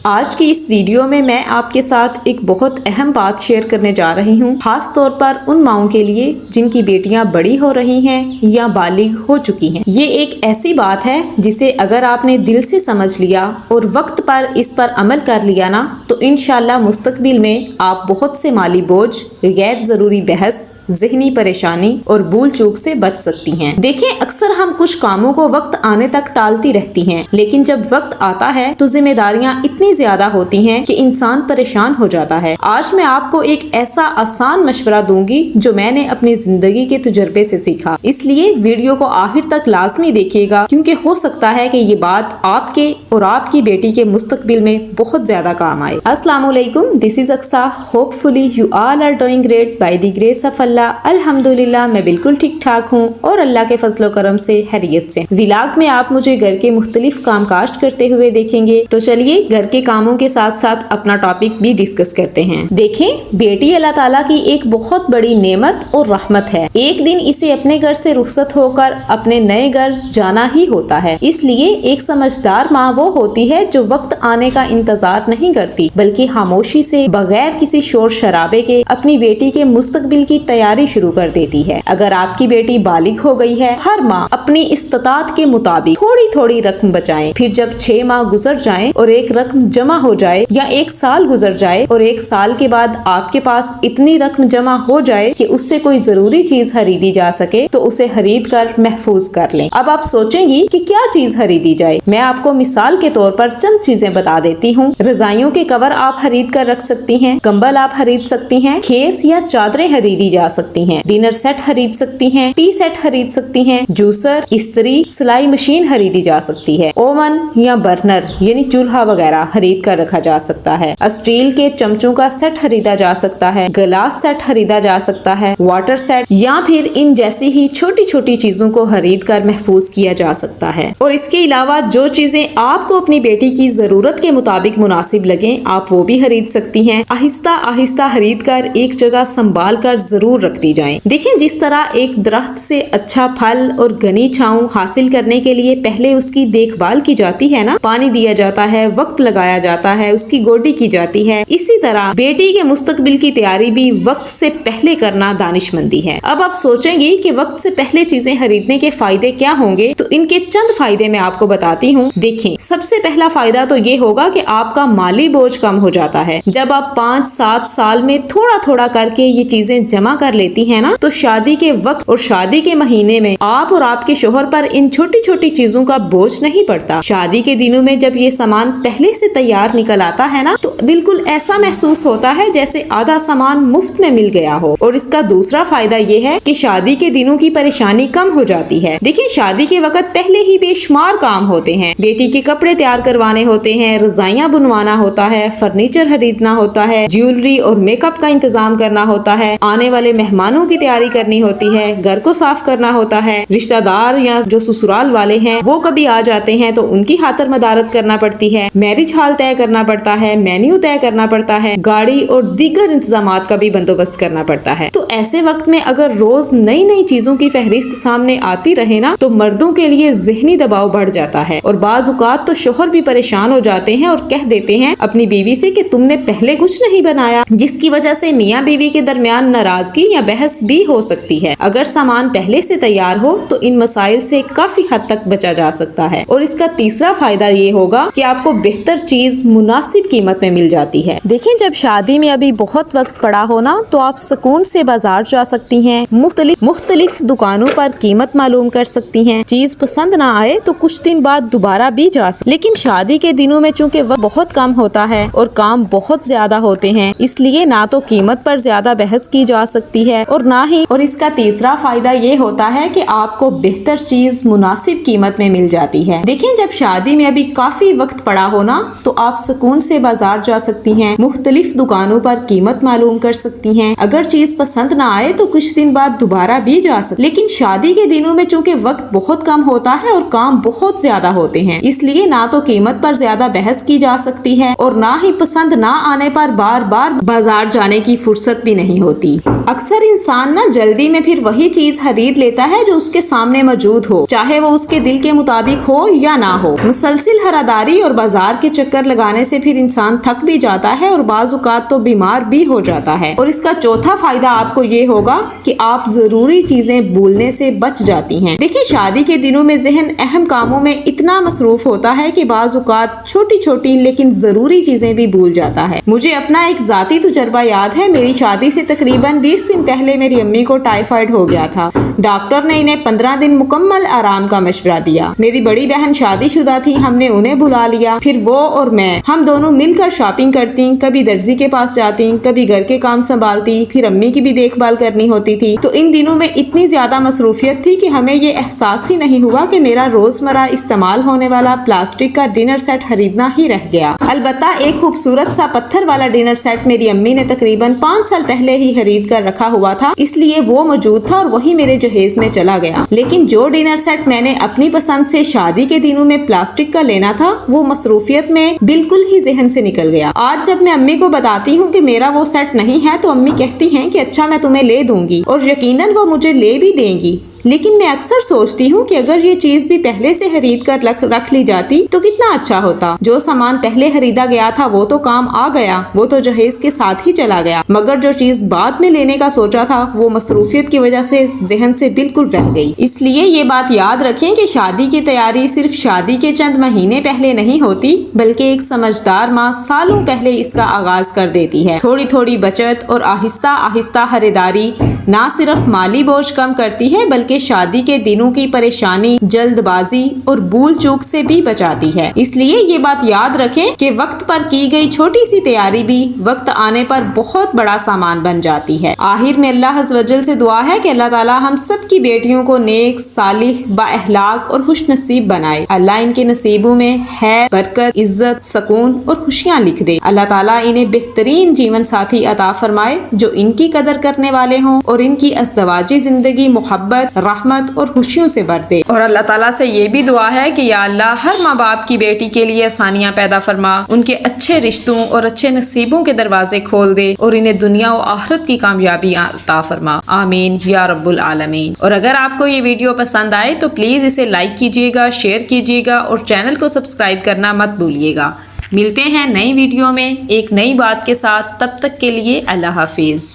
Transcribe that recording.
آج کی اس ویڈیو میں آپ کے ساتھ ایک بہت اہم بات شیئر کرنے جا رہی ہوں، خاص طور پر ان ماؤں کے لیے جن کی بیٹیاں بڑی ہو رہی ہیں یا بالغ ہو چکی ہیں۔ یہ ایک ایسی بات ہے جسے اگر آپ نے دل سے سمجھ لیا اور وقت پر اس پر عمل کر لیا نا تو انشاءاللہ مستقبل میں آپ بہت سے مالی بوجھ، غیر ضروری بحث، ذہنی پریشانی اور بھول چوک سے بچ سکتی ہیں۔ دیکھیں، اکثر ہم کچھ کاموں کو وقت آنے تک ٹالتی رہتی ہیں، لیکن جب وقت آتا ہے تو ذمہ داریاں اتنی زیادہ ہوتی ہیں کہ انسان پریشان ہو جاتا ہے۔ آج میں آپ کو ایک ایسا آسان مشورہ دوں گی جو میں نے اپنی زندگی کے تجربے سے سیکھا، اس لیے ویڈیو کو آخر تک لازمی دیکھیے گا، کیونکہ ہو سکتا ہے کہ یہ بات آپ کے اور آپ کی بیٹی کے مستقبل میں بہت زیادہ کام آئے۔ السلام علیکم، this is Aqsa, hopefully you all are doing great by the grace of Allah. الحمدللہ میں بالکل ٹھیک ٹھاک ہوں اور اللہ کے فضل و کرم سے خیریت سے۔ ولاگ میں آپ مجھے گھر کے مختلف کام کاج کرتے ہوئے دیکھیں گے، تو چلیے گھر کے کاموں کے ساتھ ساتھ اپنا ٹاپک بھی ڈسکس کرتے ہیں۔ دیکھیں، بیٹی اللہ تعالیٰ کی ایک بہت بڑی نعمت اور رحمت ہے۔ ایک دن اسے اپنے گھر سے رخصت ہو کر اپنے نئے گھر جانا ہی ہوتا ہے، اس لیے ایک سمجھدار ماں وہ ہوتی ہے جو وقت آنے کا انتظار نہیں کرتی، بلکہ خاموشی سے بغیر کسی شور شرابے کے اپنی بیٹی کے مستقبل کی تیاری شروع کر دیتی ہے۔ اگر آپ کی بیٹی بالغ ہو گئی ہے، ہر ماں اپنی استطاعت کے مطابق تھوڑی تھوڑی رقم بچائیں، پھر جب 6 ماہ گزر جائیں اور ایک رقم جمع ہو جائے یا 1 سال گزر جائے اور 1 سال کے بعد آپ کے پاس اتنی رقم جمع ہو جائے کہ اس سے کوئی ضروری چیز خریدی جا سکے تو اسے خرید کر محفوظ کر لیں۔ اب آپ سوچیں گی کہ کیا چیز خریدی جائے؟ میں آپ کو مثال کے طور پر چند چیزیں بتا دیتی ہوں۔ رضائیوں کے کور آپ خرید کر رکھ سکتی ہیں، کمبل آپ خرید سکتی ہیں، خیس یا چادریں خریدی جا سکتی ہیں، ڈنر سیٹ خرید سکتی ہیں، ٹی سیٹ خرید سکتی ہیں، جوسر، استری، سلائی مشین خریدی جا سکتی ہے، اوون یا برنر یعنی چولہا وغیرہ خرید کر رکھا جا سکتا ہے، اسٹیل کے چمچوں کا سیٹ خریدا جا سکتا ہے، گلاس سیٹ خریدا جا سکتا ہے، واٹر سیٹ یا پھر ان جیسی ہی چھوٹی چھوٹی چیزوں کو خرید کر محفوظ کیا جا سکتا ہے۔ اور اس کے علاوہ جو چیزیں آپ کو اپنی بیٹی کی ضرورت کے مطابق مناسب لگیں آپ وہ بھی خرید سکتی ہیں۔ آہستہ آہستہ خرید کر ایک جگہ سنبھال کر ضرور رکھ دی جائیں۔ دیکھیں، جس طرح ایک درخت سے اچھا پھل اور گھنی چھاؤں حاصل کرنے کے لیے پہلے اس کی دیکھ بھال کی جاتی ہے نا، پانی دیا جاتا ہے، وقت لگایا جاتا ہے، اس کی گوڈی کی جاتی ہے، اسی طرح بیٹی کے مستقبل کی تیاری بھی وقت سے پہلے کرنا دانش مندی ہے۔ اب آپ سوچیں گی کہ وقت سے پہلے چیزیں خریدنے کے فائدے کیا ہوں گے، تو ان کے چند فائدے میں آپ کو بتاتی ہوں۔ دیکھیں، سب سے پہلا فائدہ تو یہ ہوگا کہ آپ کا مالی بوجھ کم ہو جاتا ہے۔ جب آپ 5-7 سال میں تھوڑا تھوڑا کر کے یہ چیزیں جمع کر لیتی ہیں نا، تو شادی کے وقت اور شادی کے مہینے میں آپ اور آپ کے شوہر پر ان چھوٹی چھوٹی چیزوں کا بوجھ نہیں پڑتا۔ شادی کے دنوں میں جب یہ سامان پہلے سے تیار نکل آتا ہے نا، تو بالکل ایسا محسوس ہوتا ہے جیسے آدھا سامان مفت میں مل گیا ہو۔ اور اس کا دوسرا فائدہ یہ ہے کہ شادی کے دنوں کی پریشانی کم ہو جاتی ہے۔ دیکھیں، شادی کے وقت پہلے ہی بے شمار کام ہوتے ہیں، بیٹی کے کپڑے تیار کروانے ہوتے ہیں، رضائیاں بنوانا ہوتا ہے، فرنیچر خریدنا ہوتا ہے، جیولری اور میک اپ کا انتظام کرنا ہوتا ہے، آنے والے مہمانوں کی تیاری کرنی ہوتی ہے، گھر کو صاف کرنا ہوتا ہے، رشتہ دار یا جو سسرال والے ہیں وہ کبھی آ جاتے ہیں تو ان کی خاطر مدارت کرنا پڑتی ہے، میرج ہال طے کرنا پڑتا ہے، مینیو طے کرنا پڑتا ہے، گاڑی اور دیگر انتظامات کا بھی بندوبست کرنا پڑتا ہے۔ تو ایسے وقت میں اگر روز نئی نئی چیزوں کی فہرست سامنے آتی رہے نا، تو مردوں کے لیے ذہنی دباؤ بڑھ جاتا ہے، اور بعض اوقات تو شوہر بھی پریشان ہو جاتے ہیں اور کہہ دیتے ہیں اپنی بیوی سے کہ تم نے پہلے کچھ نہیں بنایا، جس کی وجہ سے میاں بیوی کے درمیان ناراضگی یا بحث بھی ہو سکتی ہے۔ اگر سامان پہلے سے تیار ہو تو ان مسائل سے کافی حد تک بچا جا سکتا ہے۔ اور اس کا تیسرا فائدہ یہ ہوگا کہ آپ کو بہتر چیز مناسب قیمت میں مل جاتی ہے۔ دیکھیں، جب شادی میں ابھی بہت وقت پڑا ہو نا، تو آپ سکون سے بازار جا سکتی ہیں، مختلف دکانوں پر قیمت معلوم کر سکتی ہیں، چیز پسند نہ آئے تو کچھ دن بعد دوبارہ بھی جا سکتی۔ لیکن شادی کے دنوں میں چونکہ وقت بہت کم ہوتا ہے اور کام بہت زیادہ ہوتے ہیں، اس لیے نہ تو قیمت پر زیادہ بحث کی جا سکتی ہے اور اس کا تیسرا فائدہ یہ ہوتا ہے کہ آپ کو بہتر چیز مناسب قیمت میں مل جاتی ہے۔ دیکھیں، جب شادی میں ابھی کافی وقت پڑا ہو نا، تو آپ سکون سے بازار جا سکتی ہیں، مختلف دکانوں پر قیمت معلوم کر سکتی ہیں، اگر چیز پسند نہ آئے تو کچھ دن بعد دوبارہ بھی جا سکتی۔ لیکن شادی کے دنوں میں چونکہ وقت بہت کم ہوتا ہے اور کام بہت زیادہ ہوتے ہیں، اس لیے نہ تو قیمت پر زیادہ بحث کی جا سکتی ہے اور نہ ہی پسند نہ آنے پر بار بار بازار جانے کی فرصت بھی نہیں ہوتی۔ اکثر انسان نا جلدی میں پھر وہی چیز خرید لیتا ہے جو اس کے سامنے موجود ہو، چاہے وہ اس کے دل کے مطابق ہو یا نہ ہو۔ مسلسل ہراداری اور بازار کے چکر چکر لگانے سے پھر انسان تھک بھی جاتا ہے اور بعض اوقات تو بیمار بھی ہو جاتا ہے۔ اور اس کا چوتھا فائدہ آپ کو یہ ہوگا کہ آپ ضروری چیزیں بھولنے سے بچ جاتی ہیں۔ دیکھیں شادی کے دنوں میں ذہن اہم کاموں میں اتنا مصروف ہوتا ہے کہ بعض اوقات چھوٹی چھوٹی لیکن ضروری چیزیں بھی بھول جاتا ہے۔ مجھے اپنا ایک ذاتی تجربہ یاد ہے، میری شادی سے تقریباً 20 دن پہلے میری امی کو ٹائیفائڈ ہو گیا تھا۔ ڈاکٹر نے انہیں 15 دن مکمل آرام کا مشورہ دیا۔ میری بڑی بہن شادی شدہ تھی، ہم نے انہیں بلا لیا، پھر وہ اور میں ہم دونوں مل کر شاپنگ کرتی، کبھی درزی کے پاس جاتی، کبھی گھر کے کام سنبھالتی، پھر امی کی بھی دیکھ بھال کرنی ہوتی تھی۔ تو ان دنوں میں اتنی زیادہ مصروفیت تھی کہ ہمیں یہ احساس ہی نہیں ہوا کہ میرا روزمرہ استعمال ہونے والا پلاسٹک کا ڈنر سیٹ خریدنا ہی رہ گیا۔ البتہ ایک خوبصورت سا پتھر والا ڈنر سیٹ میری امی نے تقریباً 5 سال پہلے ہی خرید کر رکھا ہوا تھا، اس لیے وہ موجود تھا اور وہی میرے جہیز میں چلا گیا۔ لیکن جو ڈنر سیٹ میں نے اپنی پسند سے شادی کے دنوں میں پلاسٹک کا لینا تھا، وہ مصروفیت میں بالکل ہی ذہن سے نکل گیا۔ آج جب میں امی کو بتاتی ہوں کہ میرا وہ سیٹ نہیں ہے تو امی کہتی ہیں کہ اچھا میں تمہیں لے دوں گی، اور یقیناً وہ مجھے لے بھی دیں گی۔ لیکن میں اکثر سوچتی ہوں کہ اگر یہ چیز بھی پہلے سے خرید کر رکھ لی جاتی تو کتنا اچھا ہوتا۔ جو سامان پہلے خریدا گیا تھا وہ تو کام آ گیا، وہ تو جہیز کے ساتھ ہی چلا گیا، مگر جو چیز بعد میں لینے کا سوچا تھا وہ مصروفیت کی وجہ سے ذہن سے بالکل رہ گئی۔ اس لیے یہ بات یاد رکھیں کہ شادی کی تیاری صرف شادی کے چند مہینے پہلے نہیں ہوتی، بلکہ ایک سمجھدار ماں سالوں پہلے اس کا آغاز کر دیتی ہے۔ تھوڑی تھوڑی بچت اور آہستہ آہستہ خریداری نہ صرف مالی بوجھ کم کرتی ہے بلکہ شادی کے دنوں کی پریشانی، جلد بازی اور بھول چوک سے بھی بچاتی ہے۔ اس لیے یہ بات یاد رکھیں کہ وقت پر کی گئی چھوٹی سی تیاری بھی وقت آنے پر بہت بڑا سامان بن جاتی ہے۔ آخر میں اللہ عز و جل سے دعا ہے کہ اللہ تعالی ہم سب کی بیٹیوں کو نیک، صالح، با اخلاق اور خوش نصیب بنائے۔ اللہ ان کے نصیبوں میں خیر، برکت، عزت، سکون اور خوشیاں لکھ دے۔ اللہ تعالیٰ انہیں بہترین جیون ساتھی عطا فرمائے جو ان کی قدر کرنے والے ہوں اور ان کی ازدواجی زندگی محبت، رحمت اور خوشیوں سے بھر دے۔ اور اللہ تعالیٰ سے یہ بھی دعا ہے کہ یا اللہ ہر ماں باپ کی بیٹی کے لیے آسانیاں پیدا فرما، ان کے اچھے رشتوں اور اچھے نصیبوں کے دروازے کھول دے اور انہیں دنیا و آخرت کی کامیابی عطا فرما، آمین یا رب العالمین۔ اور اگر آپ کو یہ ویڈیو پسند آئے تو پلیز اسے لائک کیجیے گا، شیئر کیجیے گا اور چینل کو سبسکرائب کرنا مت بھولیے گا۔ ملتے ہیں نئی ویڈیو میں ایک نئی بات کے ساتھ، تب تک کے لیے اللہ حافظ۔